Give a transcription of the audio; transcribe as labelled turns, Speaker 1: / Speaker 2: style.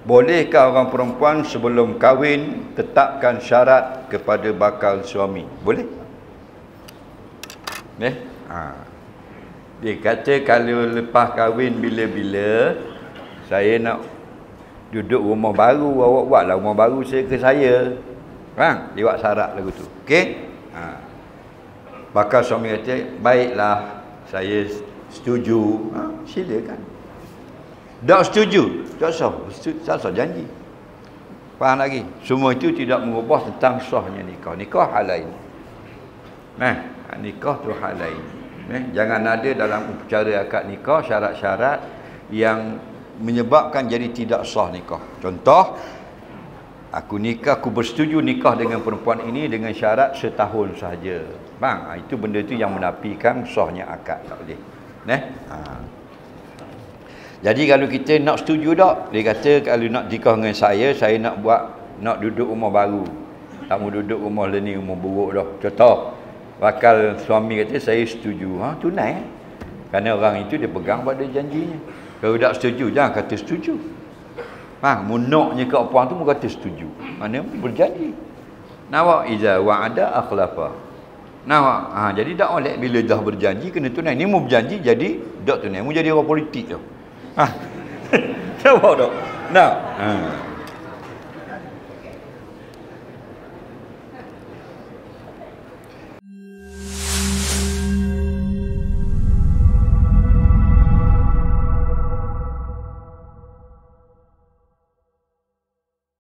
Speaker 1: Bolehkah orang perempuan sebelum kahwin tetapkan syarat kepada bakal suami? Boleh? Dia kata kalau lepas kahwin bila-bila saya nak duduk rumah baru, awak buatlah rumah baru saya ke saya. Faham? Dia buat syarat lagu tu. Okey? Bakal suami kata, baiklah, saya setuju. Silakan. Tak setuju, tak sah janji. Faham lagi? Semua itu tidak mengubah tentang sahnya nikah. Nikah halain. Nikah tu halain. Jangan ada dalam upacara akad nikah syarat-syarat yang menyebabkan jadi tidak sah nikah. Contoh, aku bersetuju nikah dengan perempuan ini dengan syarat setahun saja. Bang, itu benda tu yang menafikan sahnya akad, tak boleh. Jadi kalau kita nak setuju tak, dia kata kalau nak nikah dengan saya nak duduk rumah baru. Tak mau duduk rumah ni, rumah buruk dah. Contoh, bakal suami kata saya setuju. Tunai. Kerana orang itu dia pegang pada janjinya. Kalau tak setuju, jangan kata setuju. Munaknya ke puan tu kata setuju. Mana berjanji. Nawak iza wa'ada akhlafa. Nawak. Jadi tak oleh bila dah berjanji kena tunai. Ni mau berjanji jadi tak tunai. Mau jadi orang politik tu. Tahu tak? Nah.